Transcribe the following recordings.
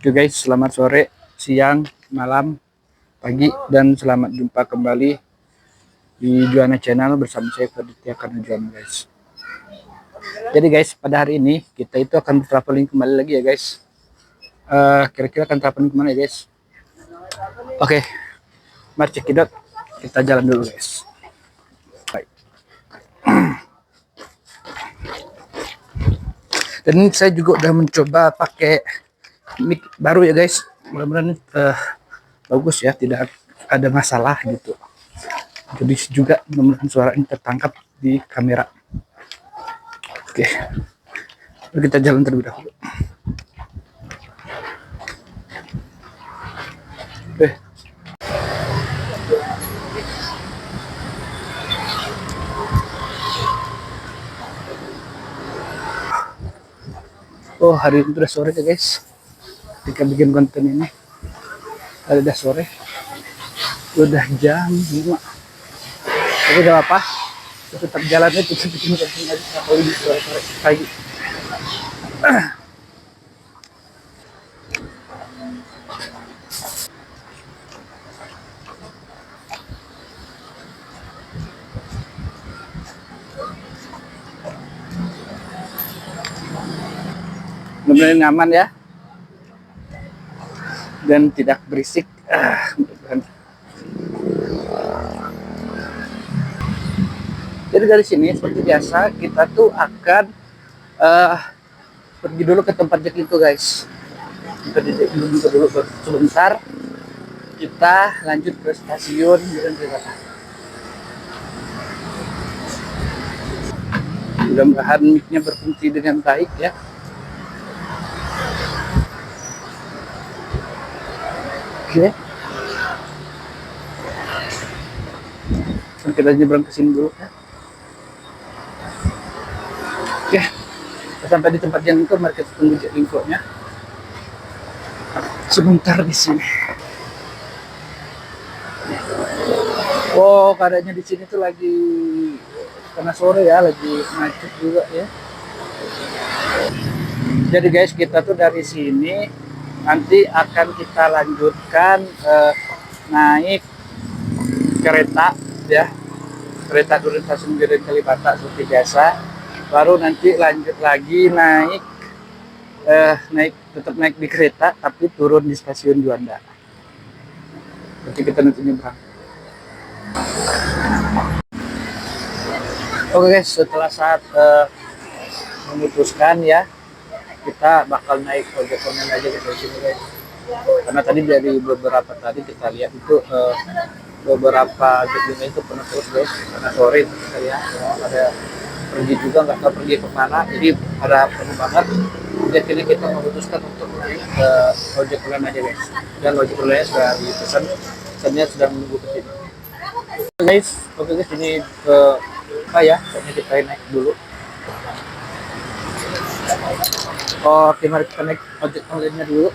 Oke guys, selamat sore, siang, malam, pagi, dan selamat jumpa kembali di Juana Channel bersama saya Ferditya Karnajuana guys. Jadi guys, pada hari ini kita itu akan traveling kembali lagi ya guys. Kira-kira akan traveling kemana ya guys? Oke, mari cekidot. Kita jalan dulu guys. Baik. Dan ini saya juga udah mencoba pakai mic baru ya guys. Mudah-mudahan bagus ya, tidak ada masalah gitu. Jadi juga mudah-mudahan suara ini tertangkap di kamera. Oke, mari kita jalan terlebih dahulu. Oke. Oh, hari ini udah sore ya guys. Ketika bikin konten ini, hari udah sore, udah jam 5. Tapi gak apa-apa, tetap jalannya tetap bikin konten aja. Apalagi di sore-sore pagi. Mudah-mudahan nyaman ya, dan tidak berisik. Jadi dari sini seperti biasa kita tuh akan pergi dulu ke tempat check itu guys. Kita di check dulu sebentar. Kita lanjut ke stasiun Duren Tiga. Mudah-mudahan mic-nya berfungsi dengan baik ya. Oke. Kita nyebrang ke sini dulu ya. Oke. Kita sampai di tempat yang itu, mari kita tunggu infonya. Sebentar di sini. Oh, keadaannya di sini tuh lagi karena sore ya, lagi macet juga ya. Jadi guys, kita tuh dari sini nanti akan kita lanjutkan naik kereta ya, kereta Duren Stasiun Duren Kalibata seperti biasa. Baru nanti lanjut lagi naik tetap naik di kereta tapi turun di stasiun Juanda. Berarti kita nanti nyebrang. Oke guys, setelah saat memutuskan ya, kita bakal naik ojek online aja dari sini guys. Karena tadi dari beberapa tadi kita lihat itu beberapa ojek itu penuh terus guys. Karena sore itu kita lihat ada pergi juga, nggak tahu pergi kemana, jadi ada penuh banget. Jadi akhirnya kita memutuskan untuk naik ojek online aja guys. Dan ojek online sudah dipesan, pesannya sudah menunggu ke sini. Guys, oke guys, ini apa ya? Kayaknya kita naik dulu. Oke, mari kita naik ojek online-nya dulu.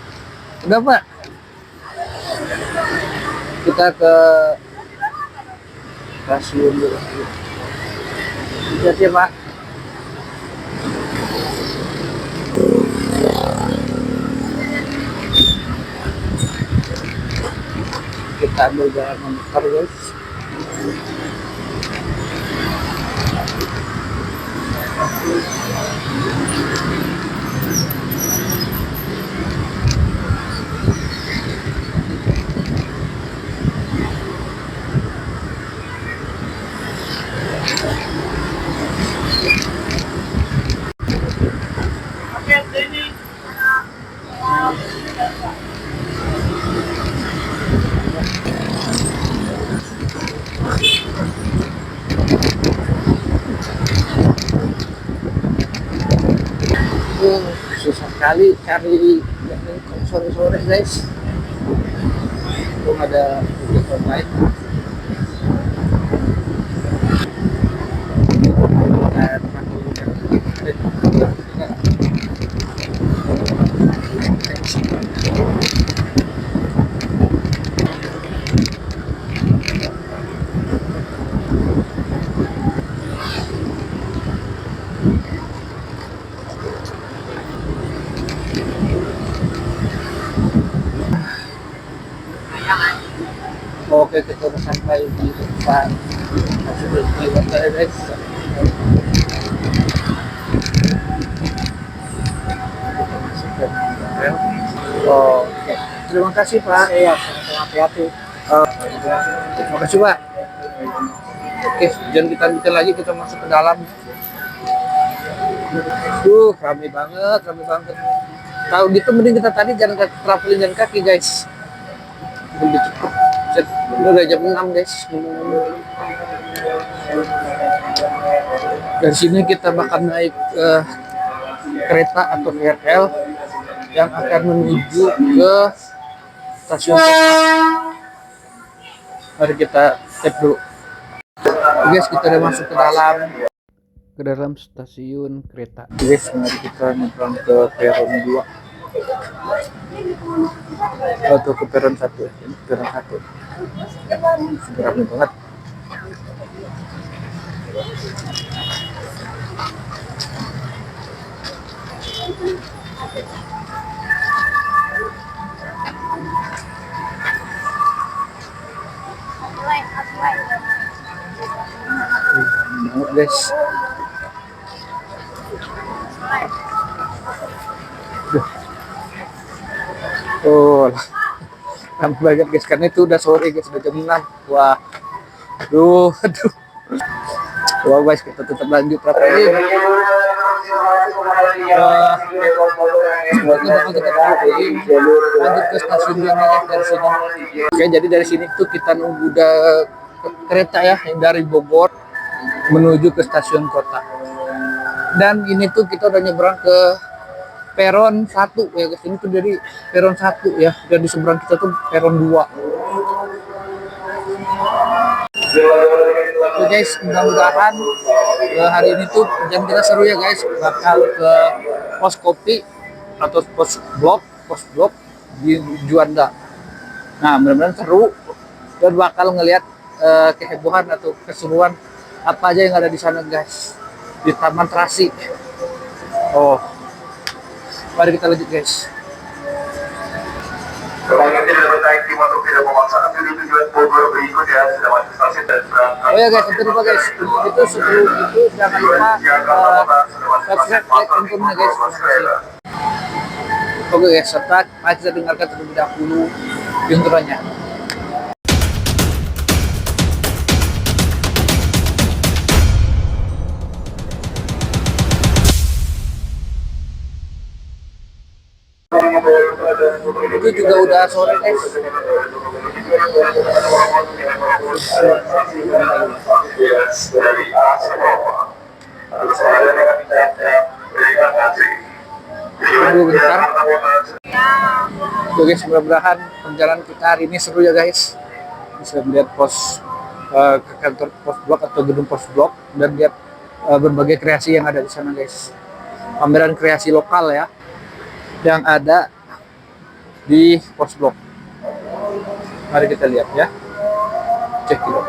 Udah Pak, kita ke stasiun dulu. Hati-hati ya Pak. Kita ambil jalan memutar guys. Susah sekali cari sore-sore guys. Belum ada ojek online. Oke, kita udah sampai di depan stasiun Kalibata ya guys. Kita masuk ke rel. Oke, terima kasih Pak. Iya, sama-sama, hati-hati. Terima kasih Pak. Oke, jangan kita lanjutkan lagi, kita masuk ke dalam. Rame banget, rame banget. Tahu gitu mending kita tadi jalan kaki, traveling jalan kaki guys. Lebih cukup. Udah jam 6 guys. Dari sini kita bakal naik kereta atau KRL yang akan menuju ke stasiun kota. Mari kita cek dulu. Guys, kita udah masuk ke dalam stasiun kereta. Guys, mari kita nyebrang ke peron 2 atau ke peron 1. Ini peron 1. Rame banget. Banget guys. Oh, ramai banget guys, karena itu udah sore guys, udah jam 6. Wah, aduh. Wah guys, kita tetap lanjut traveling. Lanjut ke stasiun guys dari sini. Oke, jadi dari sini tuh kita nunggu kereta ya yang dari Bogor menuju ke stasiun kota. Dan ini tuh kita udah nyebrang ke peron 1 ya guys. Ini tuh dari peron 1 ya, dan di seberang kita tuh peron 2. Oke guys, mudah-mudahan hari ini tuh jam kita seru ya guys. Bakal ke pos kopi atau pos blok di Juanda. Nah, mudah-mudahan seru dan bakal ngelihat kehebohan atau keseruan apa aja yang ada di sana guys, di Taman Terasi. Oh, mari kita lanjut guys. Oh ya guys, jangan lupa guys, itu sebelum itu jangan lupa subscribe, like, dan komen guys. Oke guys, serta mari kita dengarkan terlebih dahulu intronya. Itu juga udah sore guys. Tunggu bentar. Oke guys, mudah-mudahan perjalanan kita hari ini seru ya guys. Bisa melihat ke kantor pos blok atau gedung pos blok dan lihat berbagai kreasi yang ada di sana guys. Pameran kreasi lokal ya yang ada di pos blok. Mari kita lihat ya, cek dulu.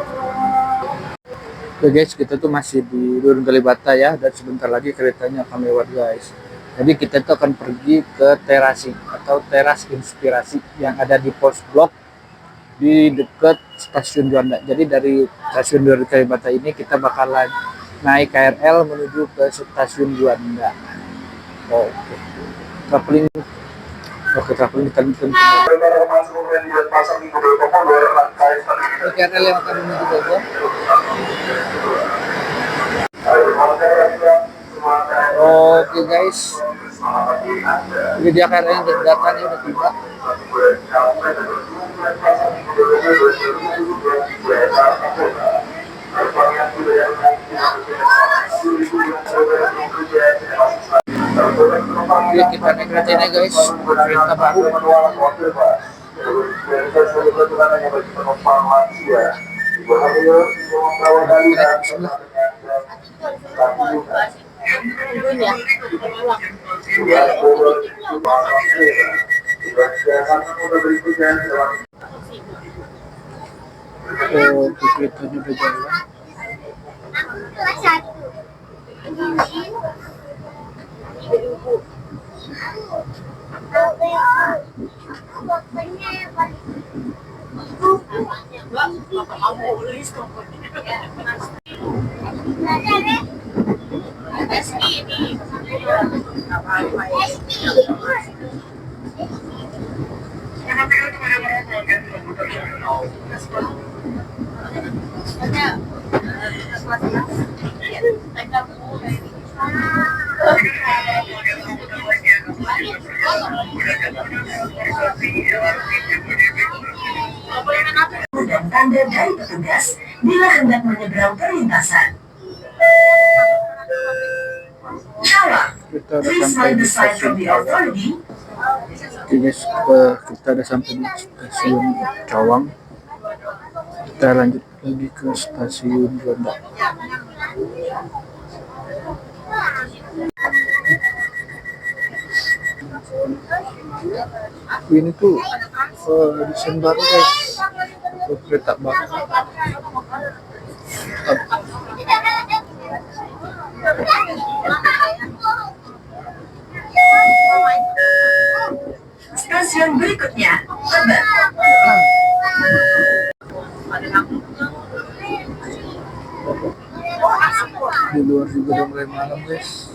Oke guys, kita tuh masih di Durun Kalibata ya, dan sebentar lagi keretanya akan lewat guys. Jadi kita tuh akan pergi ke terasi atau teras inspirasi yang ada di pos blok di dekat stasiun Juanda. Jadi dari stasiun Durun Kalibata ini kita bakalan naik KRL menuju ke stasiun Juanda. Oke. Traveling kita KRL yang akan menuju Bogor. Oke guys, ini dia KRL yang datang ya, udah tiba. Oke, kita naik kereta ini guys, kereta baru. Oh, keretanya udah jalan. Dan tanda dari petugas bila hendak menyeberang perlintasan. Cawang, Kita udah please sampai mind di the sign stasiun from the Cawang. authority. Oke guys, kita udah sampai di stasiun Cawang. Kita lanjut lagi ke stasiun Juanda. Ini tuh desain baru guys, untuk kereta baru. Stasiun berikutnya, Tebet. Di luar juga udah mulai malam guys.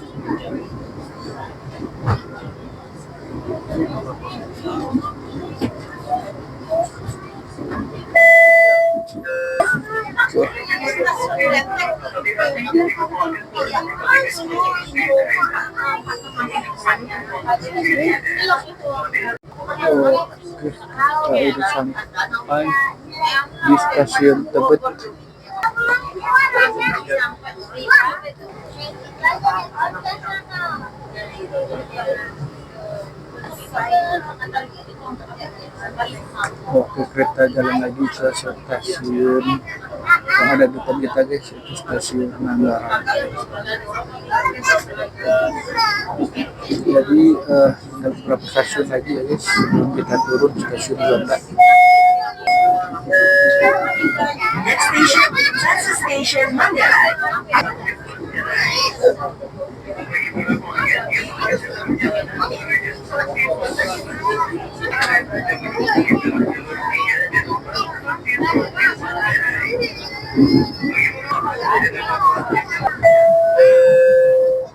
Oke, kita udah sampai di stasiun Tebet. Oke, kereta jalan lagi ke stasiun yang ada di depan kita guys, itu stasiun Manggarai. Jadi tinggal beberapa stasiun lagi ya guys sebelum kita turun stasiun Juanda. Next station, Transit Station Manggarai.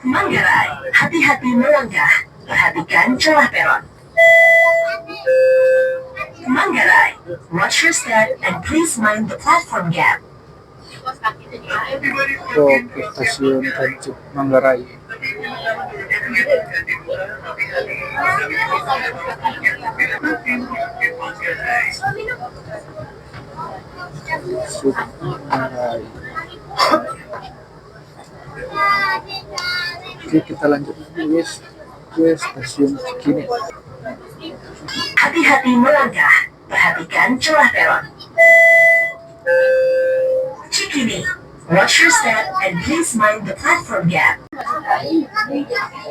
Manggarai, hati-hati melangkah, perhatikan celah peron. Manggarai, watch your step and please mind the platform gap. Oke, stasiun Transit Manggarai. Stasiun Manggarai. Oke, kita lanjut lagi guys ke stasiun Cikini. Hati-hati melangkah, perhatikan celah peron. Cikini, watch your step and please mind the platform gap.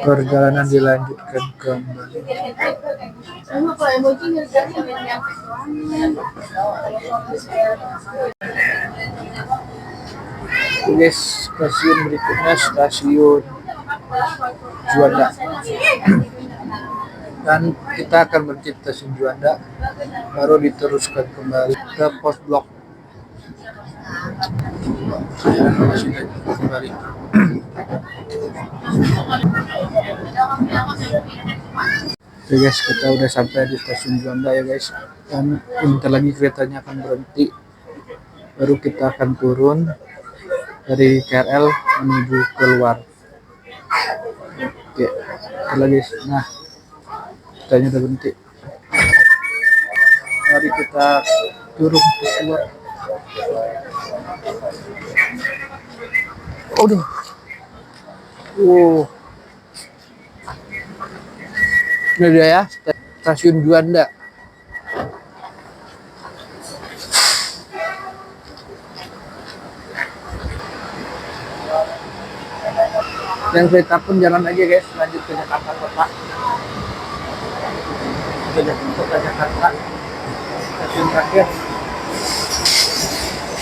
Perjalanan dilanjutkan kembali. Guys, stasiun berikutnya stasiun Juanda. Dan kita akan berhenti di stasiun Juanda, baru diteruskan kembali ke pos blok. Kembali. Oke guys, kita udah sampai di stasiun Juanda ya guys, dan bentar lagi keretanya akan berhenti, baru kita akan turun dari KRL menuju keluar. Oke, bentar lagi. Nah, keretanya udah berhenti, mari kita turun ke keluar. Aduh. Ini dia ya, stasiun Juanda. Yang kereta pun jalan aja guys, lanjut ke Jakarta Kota. Ke Jakarta, stasiun terakhir.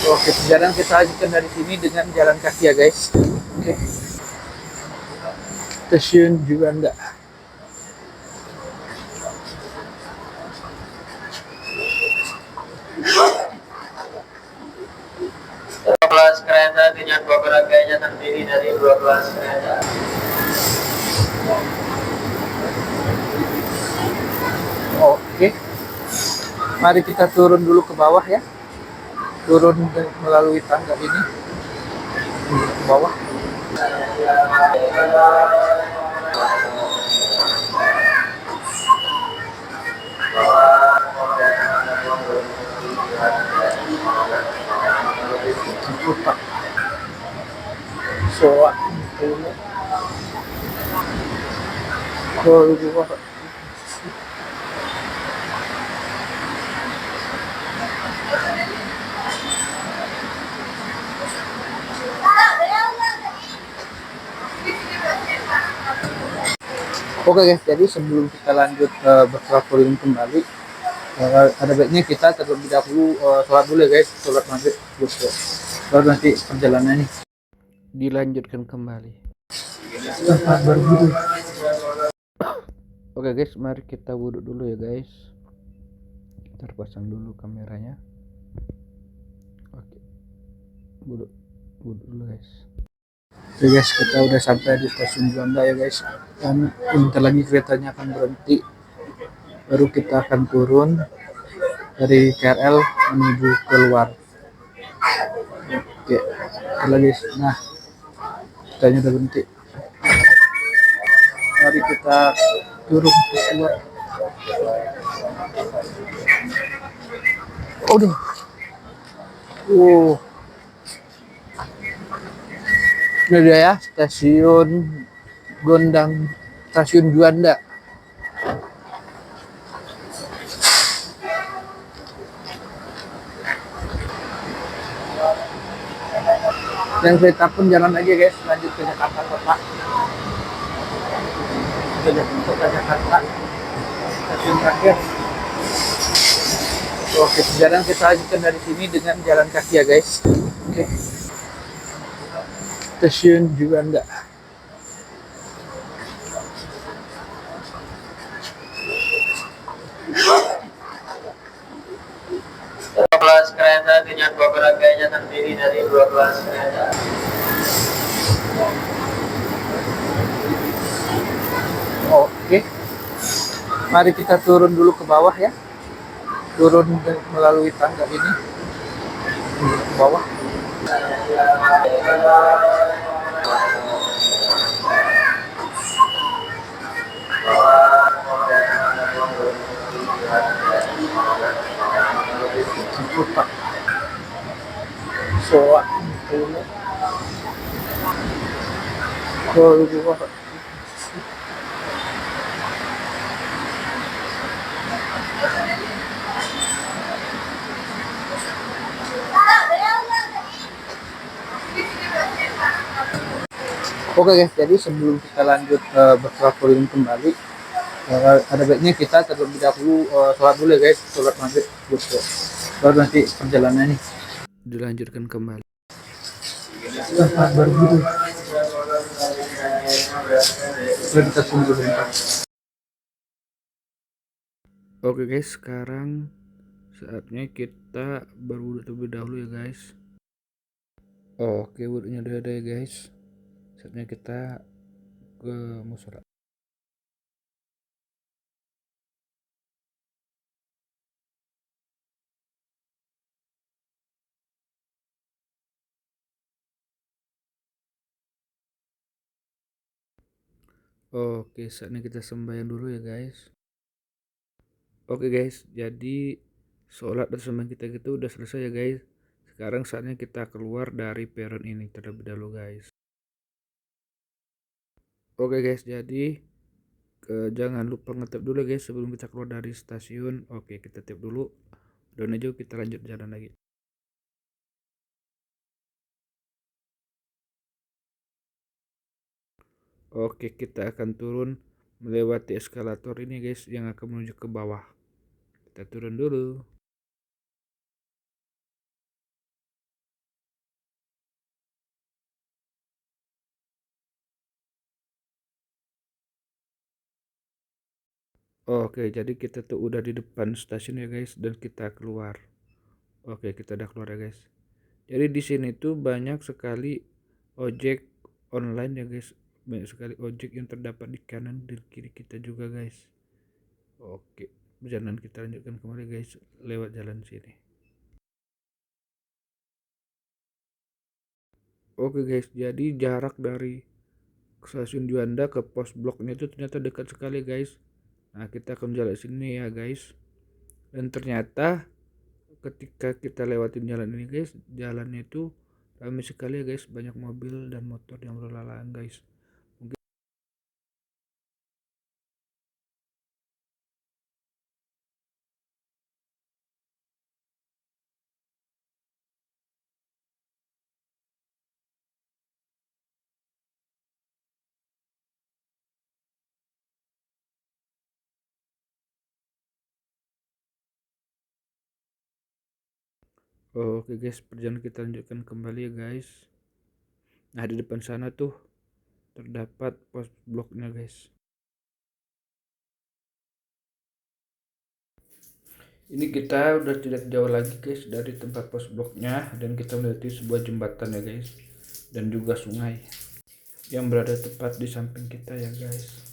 Oke, perjalanan kita lanjutkan dari sini dengan jalan kaki ya guys. Oke. Stasiun Juanda. Kereta dengan rangkaiannya terdiri dari 12 kereta. Oke, mari kita turun dulu ke bawah ya. Turun melalui tangga ini ke bawah. Putar. So, oke guys, jadi sebelum kita lanjut bertraveling kembali, ada baiknya kita terlebih dahulu sholat dulu ya guys, sholat maghrib gitu. Baru nanti perjalanannya dilanjutkan kembali. Selamat berwudu. Oke guys, mari kita wudhu dulu ya guys. Kita pasang dulu kameranya. Oke, wudhu dulu guys. Oke guys, kita udah sampai di stasiun Juanda ya guys, dan bentar lagi keretanya akan berhenti, baru kita akan turun dari KRL menuju keluar. Oke, bentar lagi. Nah, keretanya udah berhenti, mari kita turun keluar. Aduh, ini dia ya, stasiun Gondang, stasiun Juanda. Dan kereta pun jalan aja guys, lanjut ke Jakarta Kota. Ke Jakarta, stasiun terakhir. Oke, perjalanan kita lanjutkan dari sini dengan jalan kaki ya guys. Oke, stasiun Juanda. Kelas kereta dengan beberapanya terdiri dari 12 kereta. Oke, mari kita turun dulu ke bawah ya. Turun melalui tangga ini ke bawah. Putar. So, oke guys, jadi sebelum kita lanjut bertraveling kembali, ada baiknya kita terlebih dahulu sholat dulu ya guys, sholat maghrib gitu. Baru nanti perjalanannya dilanjutkan kembali. Selamat berwudu. Kita tunggu bentar. Oke guys, sekarang saatnya kita berwudu terlebih dahulu ya guys. Oke, wudhunya udah ada ya guys. Saatnya kita ke musola. Oke, saatnya kita sembahyang dulu ya guys. Oke guys, jadi sholat dan sembahyang kita gitu udah selesai ya guys. Sekarang saatnya kita keluar dari peron ini terlebih dahulu guys. Oke guys, jadi jangan lupa ngetap dulu guys sebelum kita keluar dari stasiun. Oke, kita tap dulu. Dan aja kita lanjut jalan lagi. Oke, kita akan turun melewati eskalator ini guys yang akan menuju ke bawah. Kita turun dulu. Oke, jadi kita tuh udah di depan stasiun ya guys, dan kita keluar. Oke, kita udah keluar ya guys. Jadi di sini tuh banyak sekali ojek online ya guys. Banyak sekali ojek yang terdapat di kanan dan kiri kita juga guys. Oke. perjalanan kita lanjutkan kembali guys lewat jalan sini. Oke guys, jadi jarak dari stasiun Juanda ke pos bloknya itu ternyata dekat sekali guys. Nah, kita akan jalan sini ya guys. Dan ternyata ketika kita lewatin jalan ini guys, jalannya itu ramai sekali ya guys, banyak mobil dan motor yang berlalang guys. Oke guys, perjalanan kita lanjutkan kembali ya guys. Nah, di depan sana tuh terdapat pos bloknya guys. Ini kita udah tidak jauh lagi guys dari tempat pos bloknya, dan kita melewati sebuah jembatan ya guys, dan juga sungai yang berada tepat di samping kita ya guys.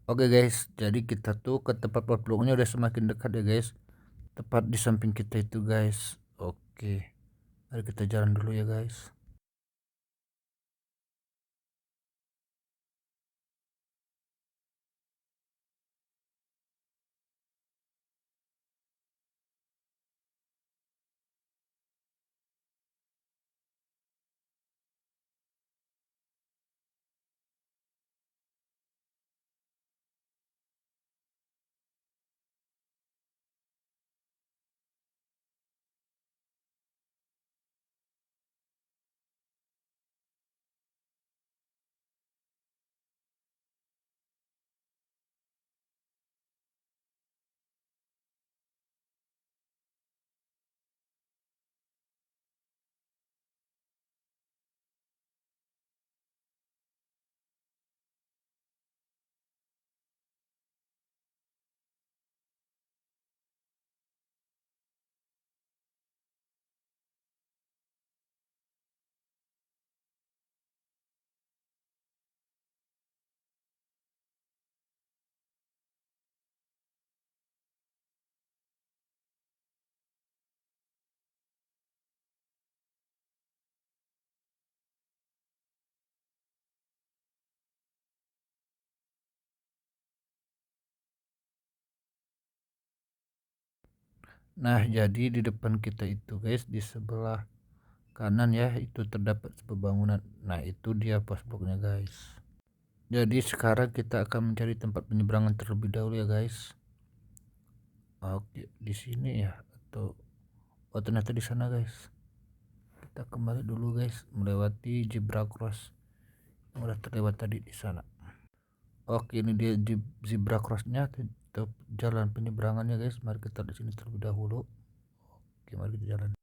Oke guys, jadi kita tuh ke tempat pos bloknya udah semakin dekat ya guys, tepat di samping kita itu guys. Oke, mari kita jalan dulu ya guys. Nah, jadi di depan kita itu guys, di sebelah kanan ya, itu terdapat sebuah bangunan. Nah, itu dia pos bloknya guys. Jadi sekarang kita akan mencari tempat penyeberangan terlebih dahulu ya guys. Oke, di sini ya, atau oh ternyata di sana guys. Kita kembali dulu guys, melewati zebra cross yang udah terlewat tadi di sana. Oke, ini dia zebra crossnya, jalan penyeberangannya guys. Mari kita di sini terlebih dahulu. Oke, mari kita jalan.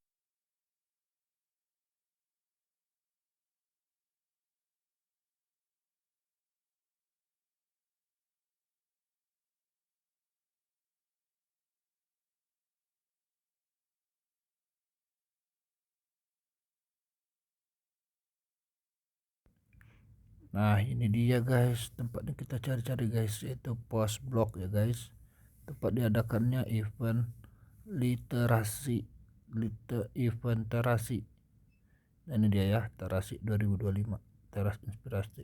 Nah, ini dia guys tempatnya kita cari-cari guys, yaitu pos blok ya guys. Tempat diadakannya event literasi, event terasi. Nah, ini dia ya, terasi 2025, teras inspirasi.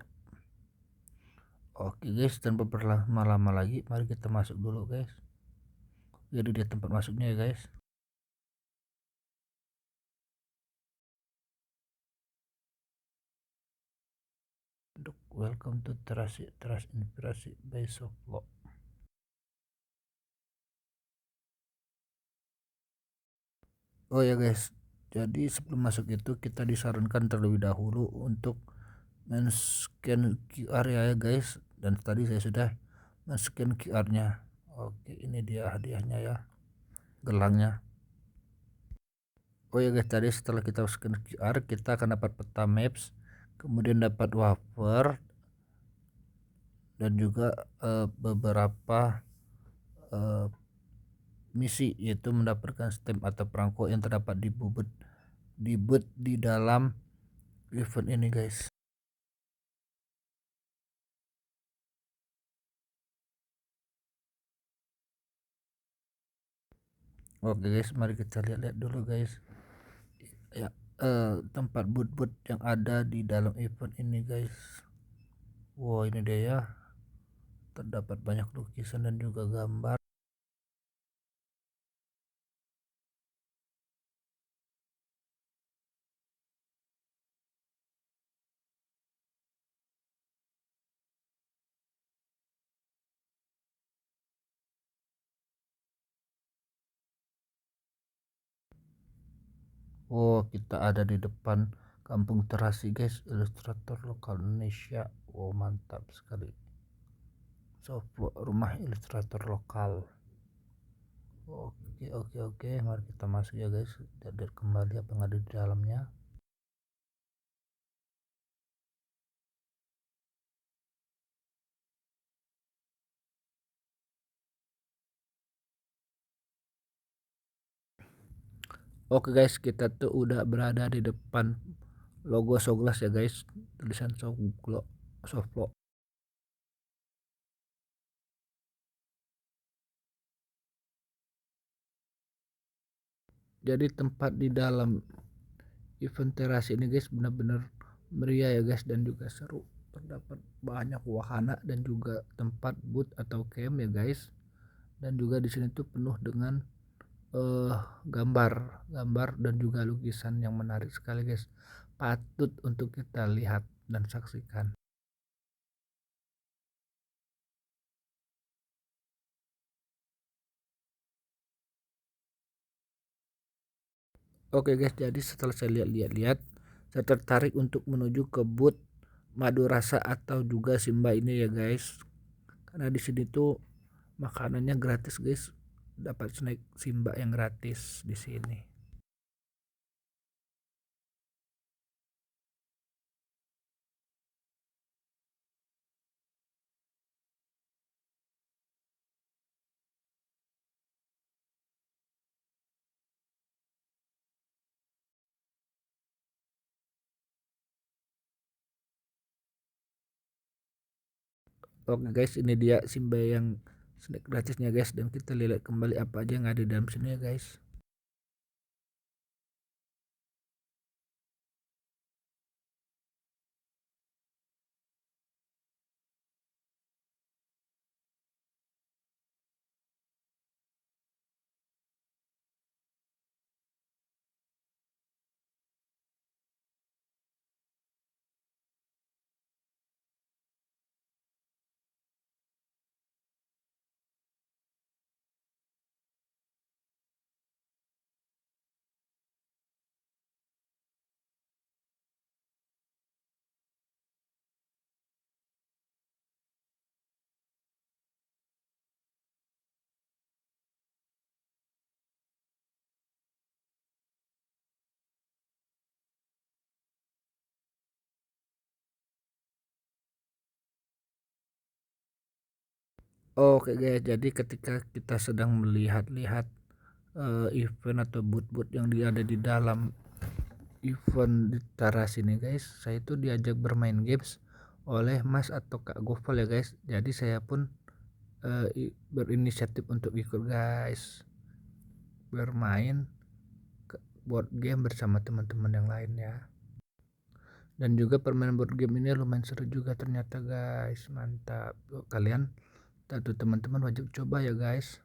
Oke guys, tanpa berlama-lama lagi, mari kita masuk dulu guys. Jadi dia tempat masuknya ya guys. welcome to Trust Inspirasi by Soflo. Oh ya guys, jadi sebelum masuk itu kita disarankan terlebih dahulu untuk men-scan QR ya guys, dan tadi saya sudah men-scan QR-nya. Oke, ini dia hadiahnya ya, gelangnya. Oh ya guys, tadi setelah kita scan QR kita akan dapat peta maps, kemudian dapat wafer dan juga beberapa misi, yaitu mendapatkan stamp atau perangko yang terdapat di booth di dalam event ini guys. Oke guys, mari kita lihat dulu guys ya, tempat booth yang ada di dalam event ini guys. Wow, ini dia ya, terdapat banyak lukisan dan juga gambar. Oh, kita ada di depan Kampung Terasi guys, ilustrator lokal Indonesia. Wow, mantap sekali. Soflo, rumah ilustrator lokal. Oke, mari kita masuk ya guys, dan lihat kembali apa yang ada di dalamnya. Oke guys, kita tuh udah berada di depan logo Soglas ya guys, tulisan Soflo. Jadi tempat di dalam event teras ini guys benar-benar meriah ya guys, dan juga seru. Terdapat banyak wahana dan juga tempat booth atau camp ya guys, dan juga di sini tuh penuh dengan gambar dan juga lukisan yang menarik sekali guys, patut untuk kita lihat dan saksikan. Oke guys, jadi setelah saya lihat-lihat, saya tertarik untuk menuju ke booth Madu Rasa atau juga Simba ini ya guys, karena di sini tuh makanannya gratis guys, dapat snack Simba yang gratis di sini. Oke guys, ini dia Simba yang snack gratisnya guys, dan kita lihat kembali apa aja yang ada di dalam sini ya guys. Oke guys, jadi ketika kita sedang melihat-lihat event atau booth yang ada di dalam event di teras ini guys, saya itu diajak bermain games oleh Mas atau Kak Gofal ya guys. Jadi saya pun berinisiatif untuk ikut guys, bermain board game bersama teman-teman yang lainnya. Dan juga permainan board game ini lumayan seru juga ternyata guys, mantap. Kalian atau teman-teman wajib coba ya guys.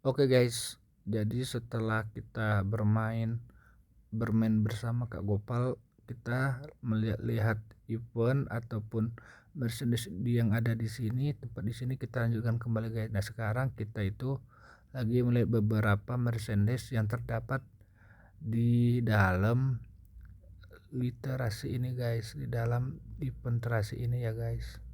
Oke guys, jadi setelah kita bermain bersama Kak Gopal, kita melihat event ataupun merchandise yang ada di sini, tempat di sini kita lanjutkan kembali guys. Nah, sekarang kita itu lagi melihat beberapa merchandise yang terdapat di dalam literasi ini guys, di dalam event terasi ini ya guys.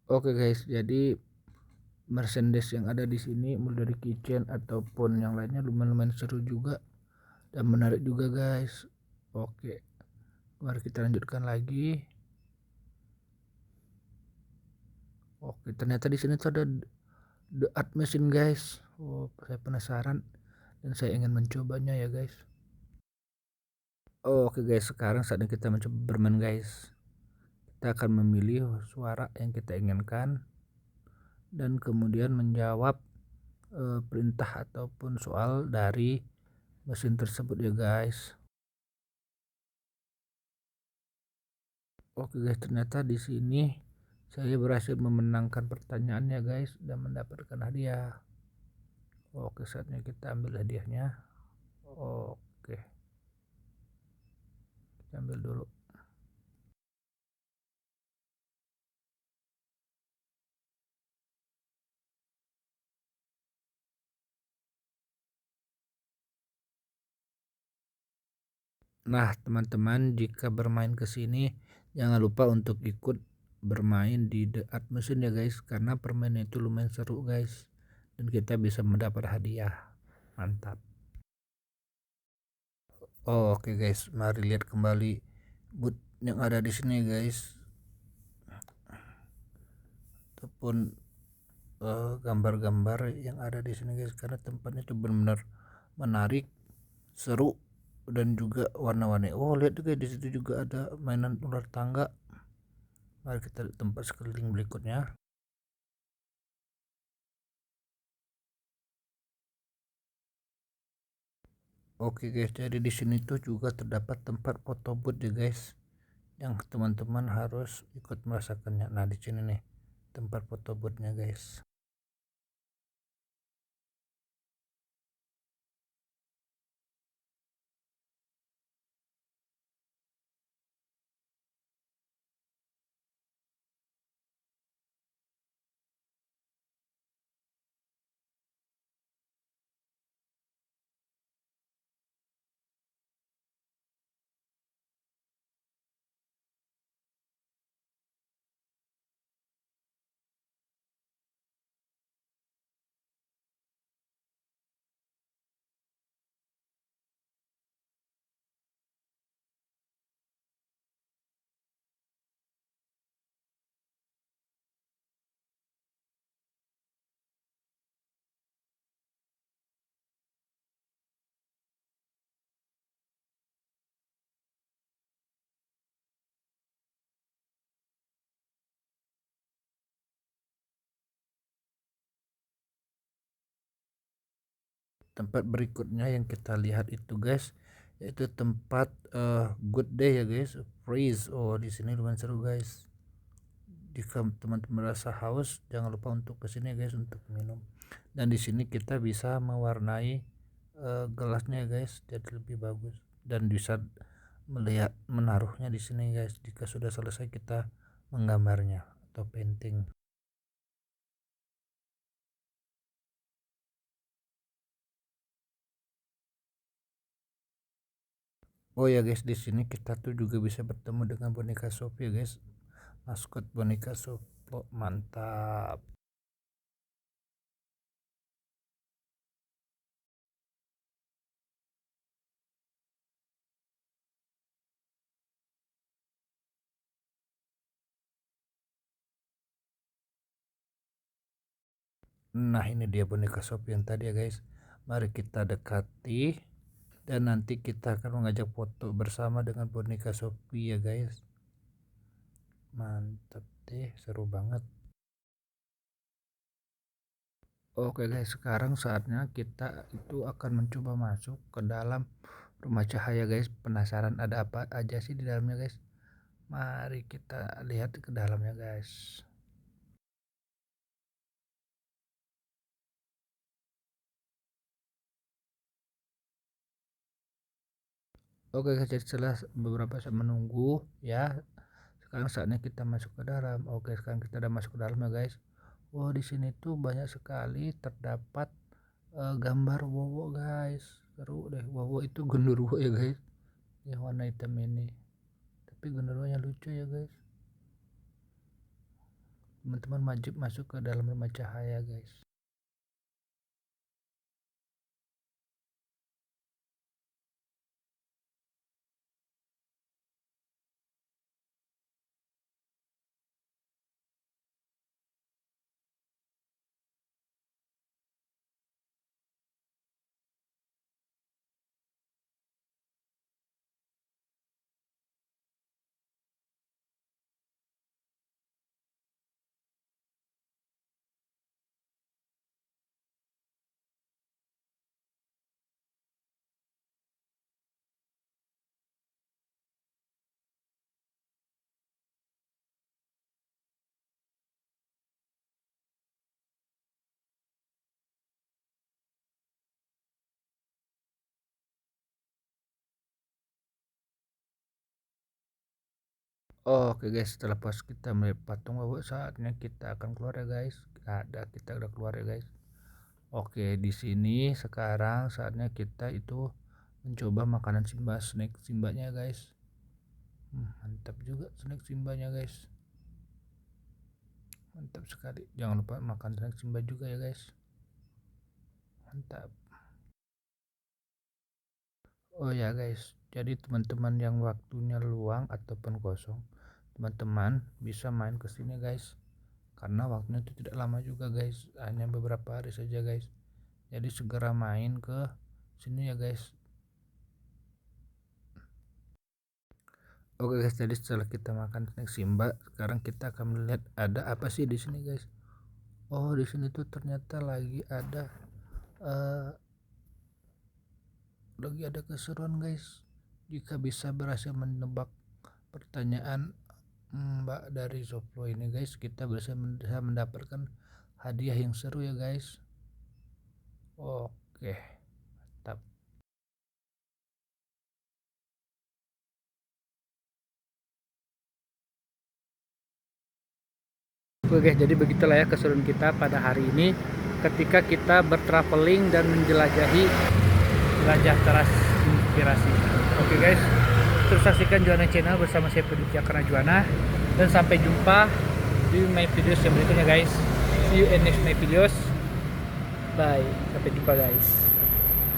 Oke guys, jadi merchandise yang ada di sini mulai dari kitchen ataupun yang lainnya lumayan seru juga dan menarik juga guys. Oke, mari kita lanjutkan lagi. Oke, ternyata di sini tuh ada the art machine guys. Oh, saya penasaran dan saya ingin mencobanya ya guys. Oke guys, sekarang saatnya kita mencoba bermain guys. Kita akan memilih suara yang kita inginkan dan kemudian menjawab perintah ataupun soal dari mesin tersebut ya guys. Oke guys, ternyata di sini saya berhasil memenangkan pertanyaannya guys dan mendapatkan hadiah. Oke, saatnya kita ambil hadiahnya. Oke, kita ambil dulu. Nah, teman-teman, jika bermain ke sini jangan lupa untuk ikut bermain di The Art Machine ya guys, karena permainan itu lumayan seru guys dan kita bisa mendapat hadiah. Mantap. Oke guys, mari lihat kembali booth yang ada di sini guys, ataupun gambar-gambar yang ada di sini guys, karena tempatnya itu benar-benar menarik, seru dan juga warna-warni. Oh, lihat guys, di situ juga ada mainan ular tangga. Mari kita lihat tempat sekeliling berikutnya. Oke guys, jadi di sini tuh juga terdapat tempat foto booth ya guys, yang teman-teman harus ikut merasakannya. Nah, di sini nih tempat foto boothnya guys. Tempat berikutnya yang kita lihat itu guys, yaitu tempat good day ya guys, freeze. Oh, di sini lumayan seru guys. jika teman-teman merasa haus, jangan lupa untuk kesini guys untuk minum. Dan di sini kita bisa mewarnai gelasnya guys, jadi lebih bagus dan bisa melihat menaruhnya di sini guys. Jika sudah selesai kita menggambarnya atau painting. Oh ya guys, di sini kita tuh juga bisa bertemu dengan boneka Sophie guys, maskot boneka Sophie. Mantap. Nah, ini dia boneka Sophie yang tadi ya guys. Mari kita dekati dan nanti kita akan mengajak foto bersama dengan boneka Sophie ya guys. Mantap deh, seru banget. Oke guys, sekarang saatnya kita itu akan mencoba masuk ke dalam rumah cahaya guys. Penasaran ada apa aja sih di dalamnya guys? Mari kita lihat ke dalamnya guys. Oke guys, jadi setelah beberapa saat menunggu ya, sekarang saatnya kita masuk ke dalam. Oke, sekarang kita udah masuk ke dalam ya guys. Wow, di sini tuh banyak sekali terdapat gambar Wowo guys. Seru deh. Wowo itu genderuwo ya guys, yang warna hitam ini. Tapi genderuwonya lucu ya guys. Teman-teman wajib masuk ke dalam rumah cahaya guys. Oke guys, setelah pas kita melihat patung Wowo, saatnya kita akan keluar ya guys. Kita udah keluar ya guys. Oke, di sini sekarang saatnya kita itu mencoba makanan Simba, snack Simbanya guys. Mantap juga snack Simbanya guys. Mantap sekali. Jangan lupa makan snack Simba juga ya guys. Mantap. Oh ya guys, jadi teman-teman yang waktunya luang ataupun kosong, teman-teman bisa main ke sini guys. Karena waktunya itu tidak lama juga guys, hanya beberapa hari saja guys. Jadi segera main ke sini ya guys. Oke guys, jadi setelah kita makan snack Simba, sekarang kita akan melihat ada apa sih di sini guys. Oh, di sini tuh ternyata lagi ada keseruan guys. Jika bisa berhasil menebak pertanyaan Mbak dari Soplo ini guys, kita bisa mendapatkan hadiah yang seru ya guys. Oke, mantap. Oke guys, jadi begitulah ya keseruan kita pada hari ini ketika kita bertraveling dan menjelajahi Gajah Teras Inspirasi. Oke guys, terus saksikan Juana Channel bersama saya Puditya Karnajuana, dan sampai jumpa di my videos yang berikutnya guys. See you in next my videos. Bye, sampai jumpa guys.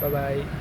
Bye bye.